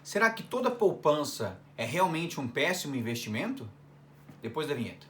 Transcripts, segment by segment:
Será que toda poupança é realmente um péssimo investimento? Depois da vinheta.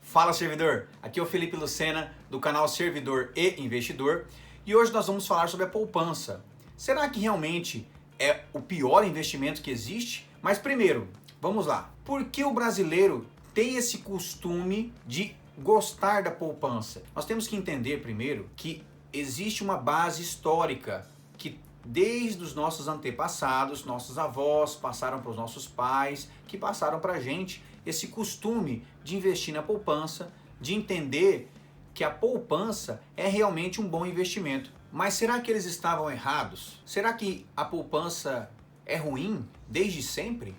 Fala, servidor! Aqui é o Felipe Lucena do canal Servidor e Investidor e hoje nós vamos falar sobre a poupança. Será que realmente é o pior investimento que existe? Mas primeiro, vamos lá. Por que o brasileiro tem esse costume de gostar da poupança? Nós temos que entender primeiro que existe uma base histórica que desde os nossos antepassados, nossos avós passaram para os nossos pais, que passaram para a gente esse costume de investir na poupança, de entender que a poupança é realmente um bom investimento. Mas será que eles estavam errados? Será que a poupança é ruim desde sempre?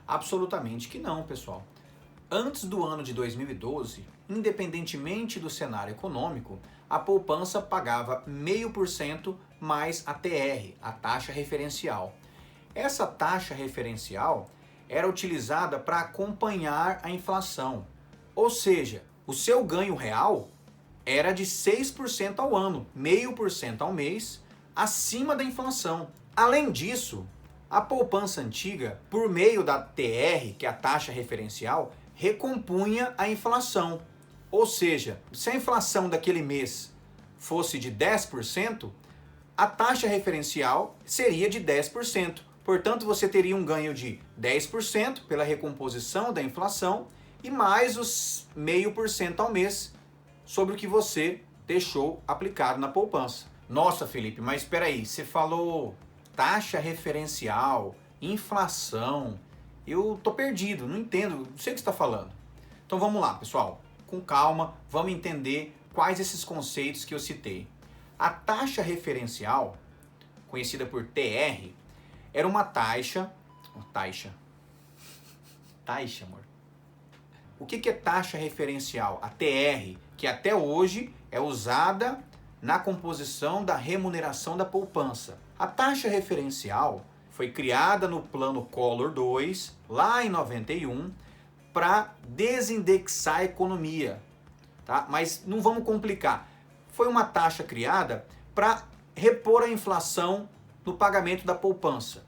Absolutamente que não, pessoal. Antes do ano de 2012, independentemente do cenário econômico, a poupança pagava 0,5% mais a TR, a taxa referencial. Essa taxa referencial era utilizada para acompanhar a inflação, ou seja, o seu ganho real era de 6% ao ano, 0,5% ao mês, acima da inflação. Além disso, a poupança antiga, por meio da TR, que é a taxa referencial, recompunha a inflação. Ou seja, se a inflação daquele mês fosse de 10%, a taxa referencial seria de 10%. Portanto, você teria um ganho de 10% pela recomposição da inflação e mais os 0,5% ao mês sobre o que você deixou aplicado na poupança. Nossa, Felipe, mas espera aí, você falou taxa referencial, inflação. Eu tô perdido, não entendo, não sei o que você está falando. Então vamos lá, pessoal, com calma, vamos entender quais esses conceitos que eu citei. A taxa referencial, conhecida por TR, era uma taxa, amor. O que é taxa referencial? A TR, que até hoje é usada na composição da remuneração da poupança. A taxa referencial foi criada no Plano Collor 2, lá em 91, para desindexar a economia. Tá? Mas não vamos complicar. Foi uma taxa criada para repor a inflação no pagamento da poupança.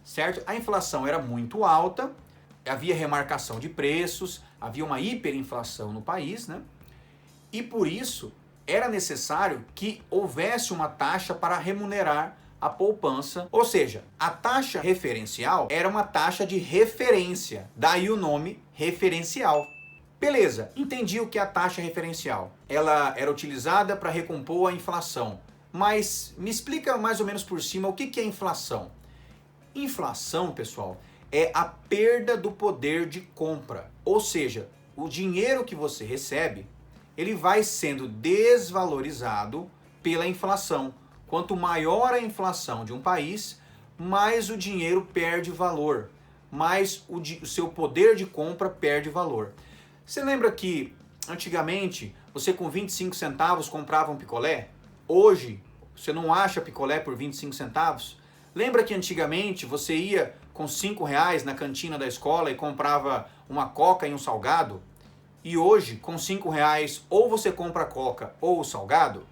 Certo? A inflação era muito alta, havia remarcação de preços, havia uma hiperinflação no país, né? E por isso era necessário que houvesse uma taxa para remunerar a poupança, ou seja, a taxa referencial era uma taxa de referência, daí o nome referencial. Beleza, entendi o que é a taxa referencial. Ela era utilizada para recompor a inflação, mas me explica mais ou menos por cima o que é inflação. Inflação, pessoal, é a perda do poder de compra, ou seja, o dinheiro que você recebe, ele vai sendo desvalorizado pela inflação. Quanto maior a inflação de um país, mais o dinheiro perde valor, mais o seu poder de compra perde valor. Você lembra que antigamente você com 25 centavos comprava um picolé? Hoje você não acha picolé por 25 centavos? Lembra que antigamente você ia com 5 reais na cantina da escola e comprava uma coca e um salgado? E hoje, com 5 reais, ou você compra a coca ou o salgado?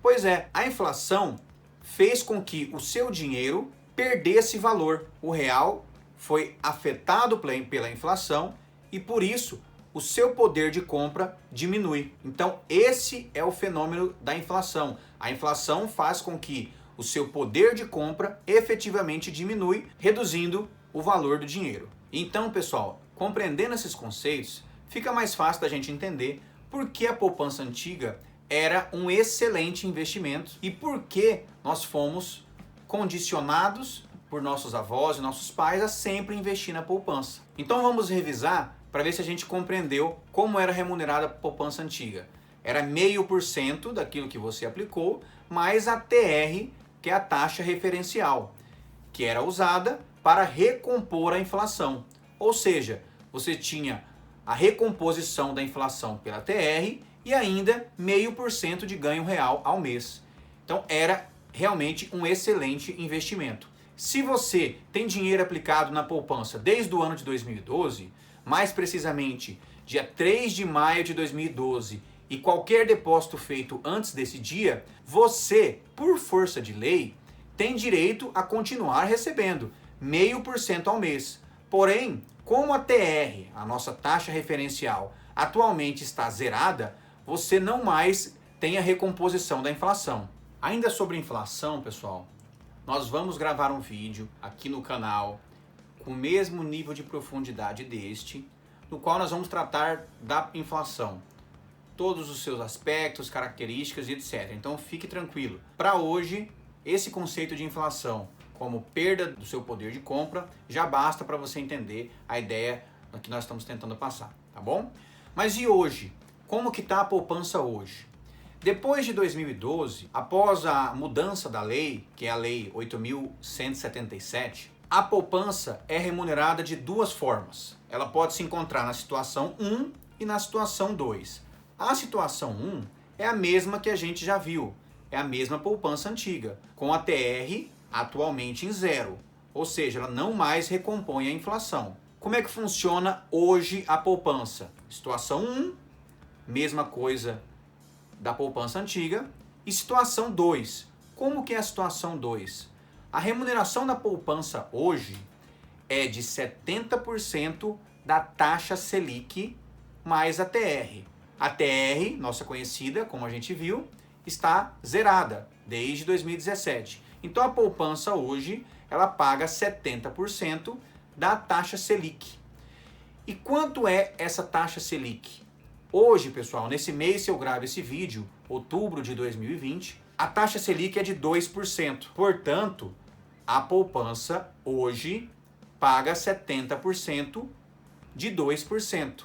Pois é, a inflação fez com que o seu dinheiro perdesse valor. O real foi afetado pela inflação e, por isso, o seu poder de compra diminui. Então, esse é o fenômeno da inflação. A inflação faz com que o seu poder de compra efetivamente diminui, reduzindo o valor do dinheiro. Então, pessoal, compreendendo esses conceitos, fica mais fácil da gente entender por que a poupança antiga era um excelente investimento e por que nós fomos condicionados por nossos avós e nossos pais a sempre investir na poupança. Então vamos revisar para ver se a gente compreendeu como era remunerada a poupança antiga. Era 0,5% daquilo que você aplicou, mais a TR, que é a taxa referencial, que era usada para recompor a inflação. Ou seja, você tinha a recomposição da inflação pela TR e ainda 0,5% de ganho real ao mês. Então era realmente um excelente investimento. Se você tem dinheiro aplicado na poupança desde o ano de 2012, mais precisamente dia 3 de maio de 2012 e qualquer depósito feito antes desse dia, você, por força de lei, tem direito a continuar recebendo 0,5% ao mês. Porém, como a TR, a nossa taxa referencial, atualmente está zerada, você não mais tem a recomposição da inflação. Ainda sobre inflação, pessoal, nós vamos gravar um vídeo aqui no canal com o mesmo nível de profundidade deste, no qual nós vamos tratar da inflação, todos os seus aspectos, características e etc. Então fique tranquilo. Para hoje, esse conceito de inflação como perda do seu poder de compra já basta para você entender a ideia que nós estamos tentando passar, tá bom? Mas e hoje? Como que está a poupança hoje? Depois de 2012, após a mudança da lei, que é a Lei 8.177, a poupança é remunerada de duas formas. Ela pode se encontrar na situação 1 e na situação 2. A situação 1 é a mesma que a gente já viu, é a mesma poupança antiga, com a TR atualmente em zero, ou seja, ela não mais recompõe a inflação. Como é que funciona hoje a poupança? Situação 1, mesma coisa da poupança antiga, e situação 2. Como que é a situação 2? A remuneração da poupança hoje é de 70% da taxa Selic mais a TR. A TR, nossa conhecida, como a gente viu, está zerada desde 2017. Então a poupança hoje, ela paga 70% da taxa Selic. E quanto é essa taxa Selic? Hoje, pessoal, nesse mês que eu gravo esse vídeo, outubro de 2020, a taxa Selic é de 2%. Portanto, a poupança hoje paga 70% de 2%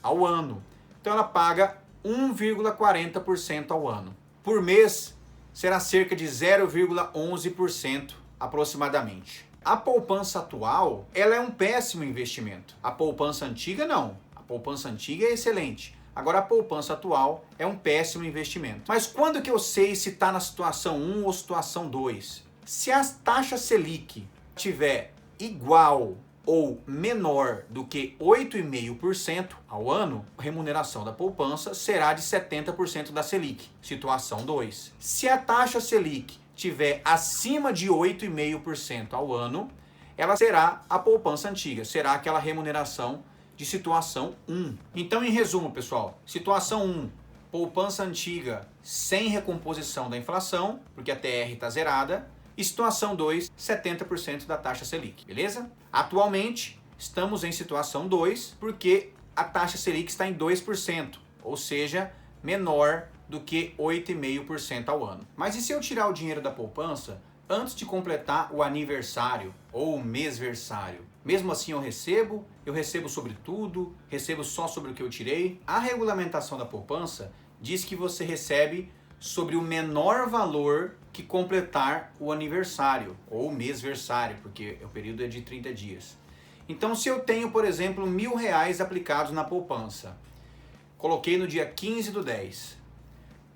ao ano. Então ela paga 1,40% ao ano. Por mês, será cerca de 0,11% aproximadamente. A poupança atual, ela é um péssimo investimento. A poupança antiga não. A poupança antiga é excelente. Agora a poupança atual é um péssimo investimento. Mas quando que eu sei se está na situação 1 ou situação 2? Se a taxa Selic tiver igual ou menor do que 8,5% ao ano, a remuneração da poupança será de 70% da Selic, situação 2. Se a taxa Selic tiver acima de 8,5% ao ano, ela será a poupança antiga, será aquela remuneração de situação 1. Então, em resumo, pessoal, situação 1, poupança antiga sem recomposição da inflação, porque a TR está zerada, e situação 2, 70% da taxa Selic, beleza? Atualmente, estamos em situação 2, porque a taxa Selic está em 2%, ou seja, menor do que 8,5% ao ano. Mas e se eu tirar o dinheiro da poupança antes de completar o aniversário ou o mêsversário? Mesmo assim eu recebo sobre tudo, recebo só sobre o que eu tirei. A regulamentação da poupança diz que você recebe sobre o menor valor que completar o aniversário ou o mêsversário, porque o período é de 30 dias. Então, se eu tenho, por exemplo, R$1.000 aplicados na poupança, coloquei no dia 15 do 10.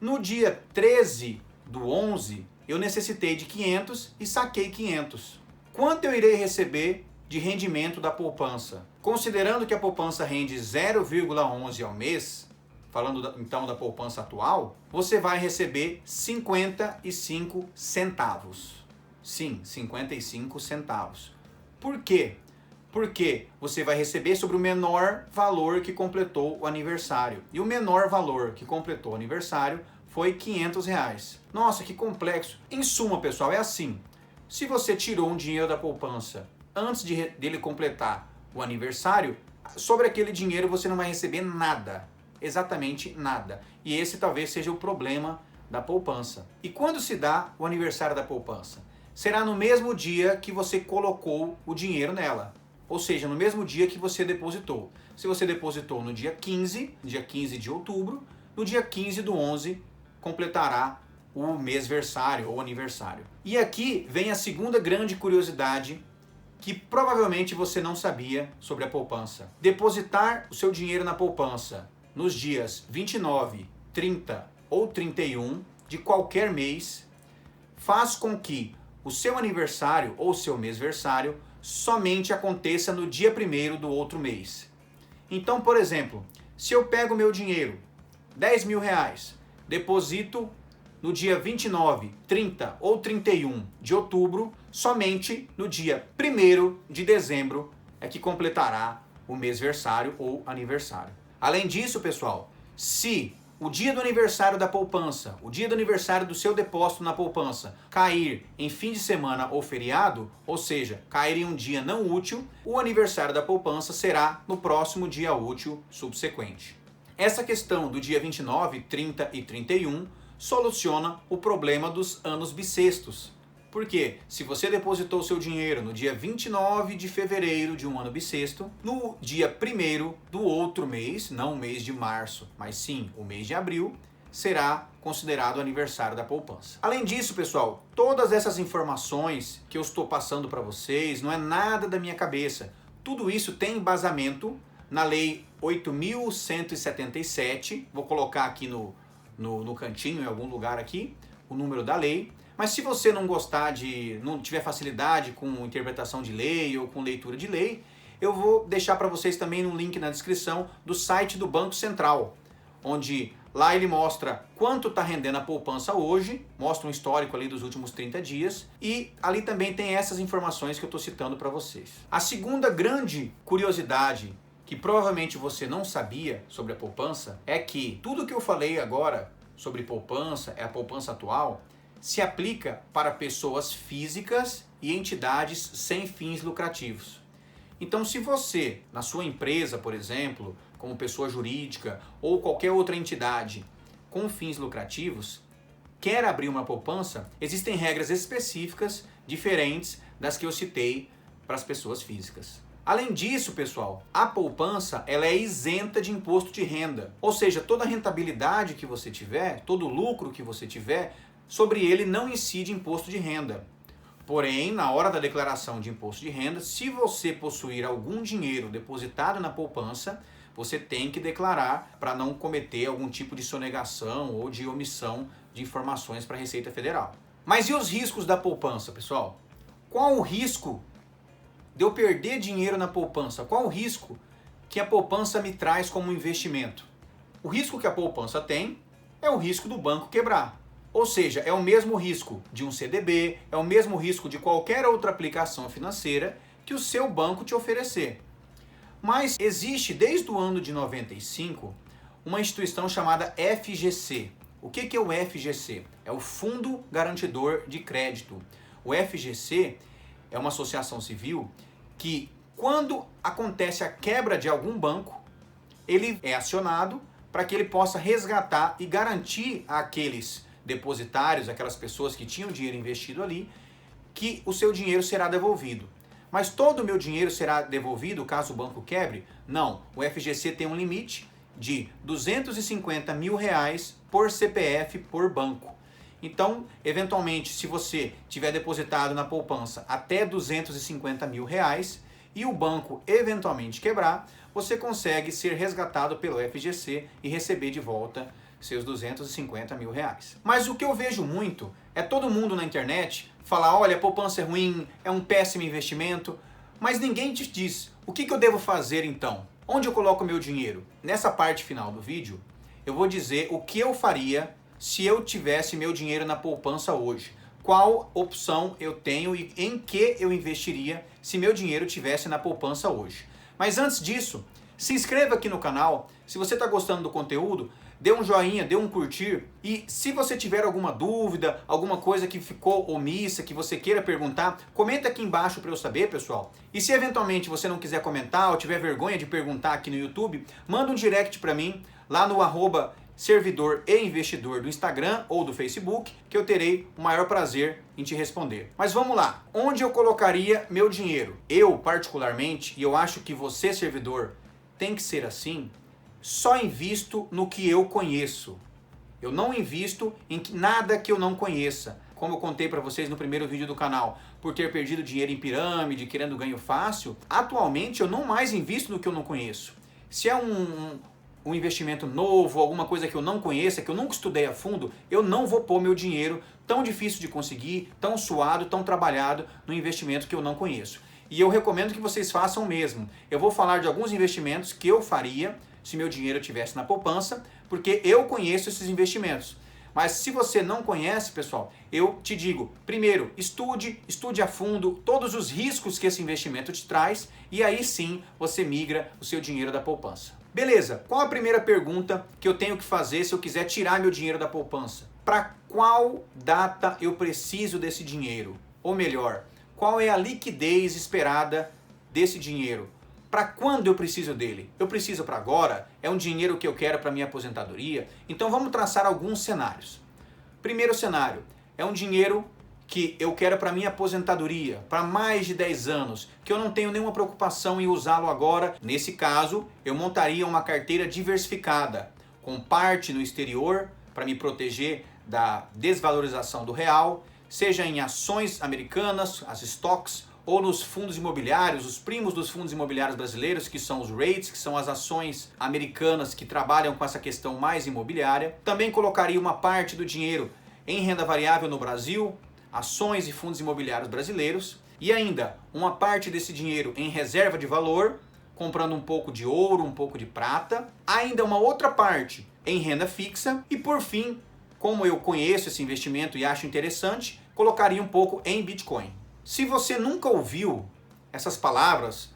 No dia 13 do 11, eu necessitei de 500 e saquei 500. Quanto eu irei receber de rendimento da poupança? Considerando que a poupança rende 0,11 ao mês, falando então da poupança atual, você vai receber 55 centavos. Sim, 55 centavos. Por quê? Porque você vai receber sobre o menor valor que completou o aniversário. E o menor valor que completou o aniversário foi R$500. Nossa, que complexo. Em suma, pessoal, é assim. Se você tirou um dinheiro da poupança antes dele completar o aniversário, sobre aquele dinheiro você não vai receber nada. Exatamente nada. E esse talvez seja o problema da poupança. E quando se dá o aniversário da poupança? Será no mesmo dia que você colocou o dinheiro nela. Ou seja, no mesmo dia que você depositou. Se você depositou no dia 15 de outubro, no dia 15 do 11 completará o mêsversário ou aniversário. E aqui vem a segunda grande curiosidade que provavelmente você não sabia sobre a poupança. Depositar o seu dinheiro na poupança nos dias 29, 30 ou 31 de qualquer mês faz com que o seu aniversário ou seu mêsversário somente aconteça no dia 1º do outro mês. Então, por exemplo, se eu pego meu dinheiro R$10.000. Deposito no dia 29, 30 ou 31 de outubro, somente no dia 1º de dezembro é que completará o mêsversário ou aniversário. Além disso, pessoal, se o dia do aniversário da poupança, o dia do aniversário do seu depósito na poupança, cair em fim de semana ou feriado, ou seja, cair em um dia não útil, o aniversário da poupança será no próximo dia útil subsequente. Essa questão do dia 29, 30 e 31 soluciona o problema dos anos bissextos. Porque se você depositou seu dinheiro no dia 29 de fevereiro de um ano bissexto, no dia 1º do outro mês, não o mês de março, mas sim o mês de abril, será considerado o aniversário da poupança. Além disso, pessoal, todas essas informações que eu estou passando para vocês não é nada da minha cabeça. Tudo isso tem embasamento na Lei 8.177, vou colocar aqui no cantinho, em algum lugar aqui, o número da lei. Mas se você não não tiver facilidade com interpretação de lei ou com leitura de lei, eu vou deixar para vocês também um link na descrição do site do Banco Central, onde lá ele mostra quanto está rendendo a poupança hoje, mostra um histórico ali dos últimos 30 dias, e ali também tem essas informações que eu estou citando para vocês. A segunda grande curiosidade que provavelmente você não sabia sobre a poupança é que tudo que eu falei agora sobre poupança, é a poupança atual, se aplica para pessoas físicas e entidades sem fins lucrativos. Então, se você, na sua empresa, por exemplo, como pessoa jurídica ou qualquer outra entidade com fins lucrativos, quer abrir uma poupança, existem regras específicas diferentes das que eu citei para as pessoas físicas. Além disso, pessoal, a poupança ela é isenta de imposto de renda. Ou seja, toda a rentabilidade que você tiver, todo o lucro que você tiver, sobre ele não incide imposto de renda. Porém, na hora da declaração de imposto de renda, se você possuir algum dinheiro depositado na poupança, você tem que declarar para não cometer algum tipo de sonegação ou de omissão de informações para a Receita Federal. Mas e os riscos da poupança, pessoal? Qual o risco de eu perder dinheiro na poupança? Qual o risco que a poupança me traz como investimento? O risco que a poupança tem é o risco do banco quebrar. Ou seja, é o mesmo risco de um CDB, é o mesmo risco de qualquer outra aplicação financeira que o seu banco te oferecer. Mas existe desde o ano de 95 uma instituição chamada FGC. O que é o FGC? É o Fundo Garantidor de Crédito. O FGC é uma associação civil que, quando acontece a quebra de algum banco, ele é acionado para que ele possa resgatar e garantir àqueles depositários, aquelas pessoas que tinham dinheiro investido ali, que o seu dinheiro será devolvido. Mas todo o meu dinheiro será devolvido caso o banco quebre? Não. O FGC tem um limite de R$250 mil por CPF por banco. Então, eventualmente, se você tiver depositado na poupança até R$250 mil e o banco eventualmente quebrar, você consegue ser resgatado pelo FGC e receber de volta seus R$250 mil. Mas o que eu vejo muito é todo mundo na internet falar, olha, a poupança é ruim, é um péssimo investimento, mas ninguém te diz o que eu devo fazer então? Onde eu coloco meu dinheiro? Nessa parte final do vídeo, eu vou dizer o que eu faria se eu tivesse meu dinheiro na poupança hoje. Qual opção eu tenho e em que eu investiria se meu dinheiro tivesse na poupança hoje. Mas antes disso, se inscreva aqui no canal. Se você está gostando do conteúdo, dê um joinha, dê um curtir. E se você tiver alguma dúvida, alguma coisa que ficou omissa, que você queira perguntar, comenta aqui embaixo para eu saber, pessoal. E se eventualmente você não quiser comentar ou tiver vergonha de perguntar aqui no YouTube, manda um direct para mim lá no @servidor e investidor do Instagram ou do Facebook, que eu terei o maior prazer em te responder. Mas vamos lá, onde eu colocaria meu dinheiro? Eu, particularmente, e eu acho que você, servidor, tem que ser assim, só invisto no que eu conheço. Eu não invisto em nada que eu não conheça. Como eu contei para vocês no primeiro vídeo do canal, por ter perdido dinheiro em pirâmide, querendo ganho fácil, atualmente eu não mais invisto no que eu não conheço. Se é um investimento novo, alguma coisa que eu não conheça, que eu nunca estudei a fundo, eu não vou pôr meu dinheiro tão difícil de conseguir, tão suado, tão trabalhado no investimento que eu não conheço. e eu recomendo que vocês façam o mesmo. Eu vou falar de alguns investimentos que eu faria se meu dinheiro estivesse na poupança, porque eu conheço esses investimentos. Mas se você não conhece, pessoal, eu te digo, primeiro, estude a fundo todos os riscos que esse investimento te traz e aí sim você migra o seu dinheiro da poupança. Beleza, qual a primeira pergunta que eu tenho que fazer se eu quiser tirar meu dinheiro da poupança? Para qual data eu preciso desse dinheiro? Ou melhor, qual é a liquidez esperada desse dinheiro? Para quando eu preciso dele? Eu preciso para agora? É um dinheiro que eu quero para minha aposentadoria? Então vamos traçar alguns cenários. Primeiro cenário, é um dinheiro que eu quero para minha aposentadoria, para mais de 10 anos, que eu não tenho nenhuma preocupação em usá-lo agora. Nesse caso, eu montaria uma carteira diversificada, com parte no exterior, para me proteger da desvalorização do real, seja em ações americanas, as stocks, ou nos fundos imobiliários, os primos dos fundos imobiliários brasileiros, que são os REITs, que são as ações americanas que trabalham com essa questão mais imobiliária. Também colocaria uma parte do dinheiro em renda variável no Brasil, ações e fundos imobiliários brasileiros, e ainda uma parte desse dinheiro em reserva de valor, comprando um pouco de ouro, um pouco de prata, ainda uma outra parte em renda fixa e, por fim, como eu conheço esse investimento e acho interessante, colocaria um pouco em Bitcoin. Se você nunca ouviu essas palavras,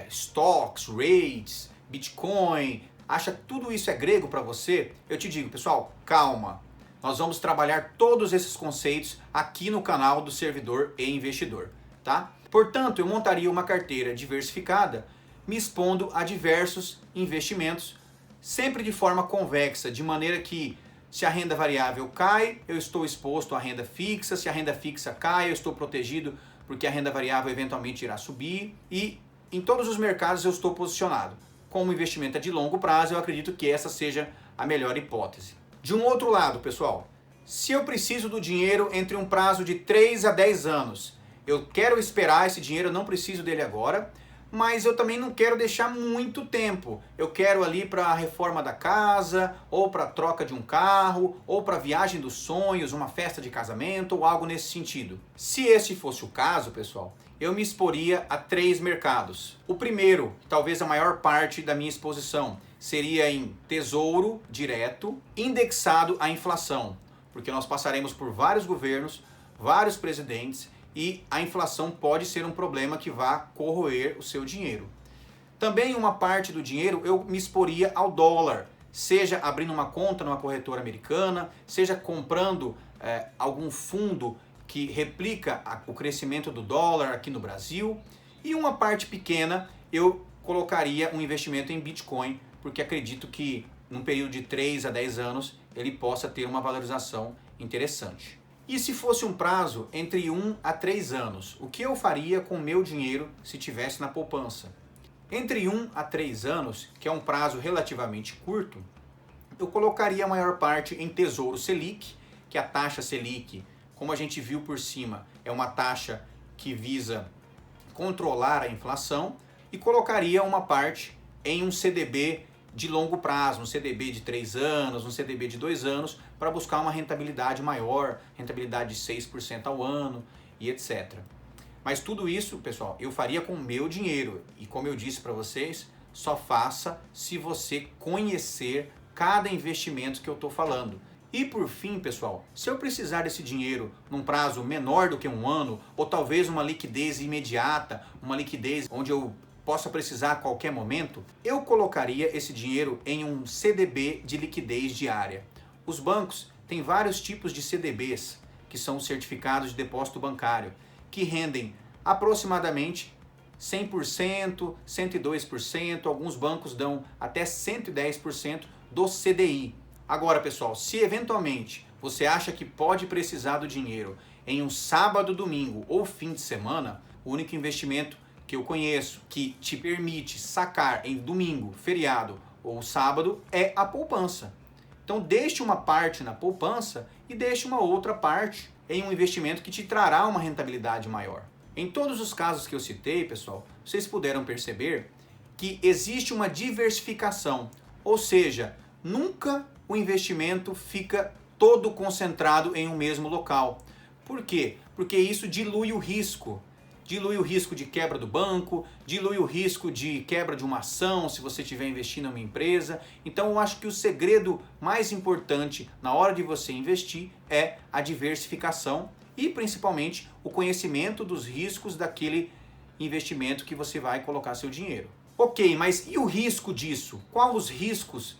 stocks, REITs, Bitcoin, acha que tudo isso é grego para você, eu te digo, pessoal, calma. Nós vamos trabalhar todos esses conceitos aqui no canal do Servidor e Investidor, tá? Portanto, eu montaria uma carteira diversificada, me expondo a diversos investimentos, sempre de forma convexa, de maneira que se a renda variável cai, eu estou exposto à renda fixa. Se a renda fixa cai, eu estou protegido porque a renda variável eventualmente irá subir. E em todos os mercados eu estou posicionado. Como o investimento é de longo prazo, eu acredito que essa seja a melhor hipótese. De um outro lado, pessoal, se eu preciso do dinheiro entre um prazo de 3 a 10 anos, eu quero esperar esse dinheiro, eu não preciso dele agora, mas eu também não quero deixar muito tempo. Eu quero ali para a reforma da casa, ou para a troca de um carro, ou para a viagem dos sonhos, uma festa de casamento, ou algo nesse sentido. Se esse fosse o caso, pessoal, eu me exporia a 3 mercados. O primeiro, talvez a maior parte da minha exposição, seria em tesouro direto, indexado à inflação, porque nós passaremos por vários governos, vários presidentes, e a inflação pode ser um problema que vá corroer o seu dinheiro. Também uma parte do dinheiro eu me exporia ao dólar, seja abrindo uma conta numa corretora americana, seja comprando algum fundo que replica o crescimento do dólar aqui no Brasil, e uma parte pequena eu colocaria um investimento em Bitcoin, porque acredito que num período de 3 a 10 anos ele possa ter uma valorização interessante. E se fosse um prazo entre 1 a 3 anos, o que eu faria com o meu dinheiro se tivesse na poupança? Entre 1 a 3 anos, que é um prazo relativamente curto, eu colocaria a maior parte em Tesouro Selic, que a taxa Selic, como a gente viu por cima, é uma taxa que visa controlar a inflação, e colocaria uma parte em um CDB de longo prazo, um CDB de 3 anos, um CDB de 2 anos, para buscar uma rentabilidade maior, rentabilidade de 6% ao ano e etc. Mas tudo isso, pessoal, eu faria com o meu dinheiro. E como eu disse para vocês, só faça se você conhecer cada investimento que eu estou falando. E por fim, pessoal, se eu precisar desse dinheiro num prazo menor do que um ano, ou talvez uma liquidez imediata, uma liquidez onde eu possa precisar a qualquer momento, eu colocaria esse dinheiro em um CDB de liquidez diária. Os bancos têm vários tipos de CDBs, que são certificados de depósito bancário, que rendem aproximadamente 100%, 102%, alguns bancos dão até 110% do CDI. Agora, pessoal, se eventualmente você acha que pode precisar do dinheiro em um sábado, domingo ou fim de semana, o único investimento que eu conheço que te permite sacar em domingo, feriado ou sábado é a poupança. Então deixe uma parte na poupança e deixe uma outra parte em um investimento que te trará uma rentabilidade maior. Em todos os casos que eu citei, pessoal, vocês puderam perceber que existe uma diversificação, ou seja, nunca o investimento fica todo concentrado em um mesmo local. Por quê? Porque isso dilui o risco. dilui o risco de quebra do banco, dilui o risco de quebra de uma ação se você estiver investindo em uma empresa. Então eu acho que o segredo mais importante na hora de você investir é a diversificação e principalmente o conhecimento dos riscos daquele investimento que você vai colocar seu dinheiro. Ok, mas e o risco disso? Quais os riscos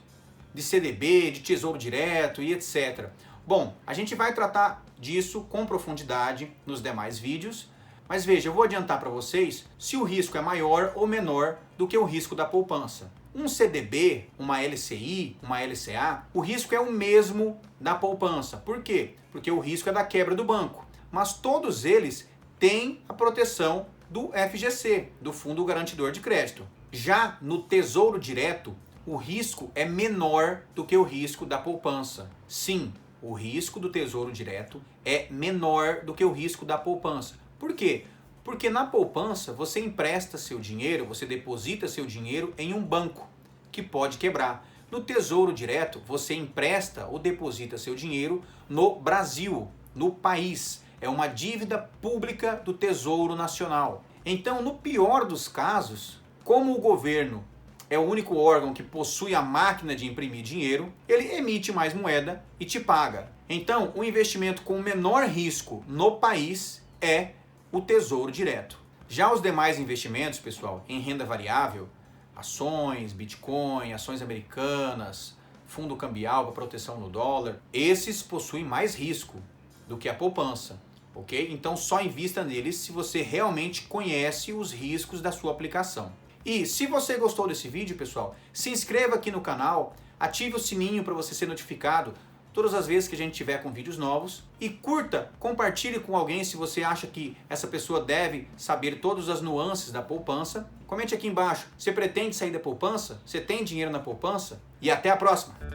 de CDB, de Tesouro Direto e etc? Bom, a gente vai tratar disso com profundidade nos demais vídeos, mas veja, eu vou adiantar para vocês se o risco é maior ou menor do que o risco da poupança. Um CDB, uma LCI, uma LCA, o risco é o mesmo da poupança. Por quê? Porque o risco é da quebra do banco. Mas todos eles têm a proteção do FGC, do Fundo Garantidor de Crédito. Já no Tesouro Direto, o risco é menor do que o risco da poupança. Sim, o risco do Tesouro Direto é menor do que o risco da poupança. Por quê? Porque na poupança você empresta seu dinheiro, você deposita seu dinheiro em um banco que pode quebrar. No Tesouro Direto você empresta ou deposita seu dinheiro no Brasil, no país. É uma dívida pública do Tesouro Nacional. Então, no pior dos casos, como o governo é o único órgão que possui a máquina de imprimir dinheiro, ele emite mais moeda e te paga. Então, o investimento com menor risco no país é o Tesouro Direto. Já os demais investimentos, pessoal, em renda variável, ações, Bitcoin, ações americanas, fundo cambial para proteção no dólar, esses possuem mais risco do que a poupança, ok? Então só invista neles se você realmente conhece os riscos da sua aplicação. E se você gostou desse vídeo, pessoal, se inscreva aqui no canal, ative o sininho para você ser notificado todas as vezes que a gente tiver com vídeos novos e curta, compartilhe com alguém se você acha que essa pessoa deve saber todas as nuances da poupança. Comente aqui embaixo, você pretende sair da poupança? Você tem dinheiro na poupança? E até a próxima!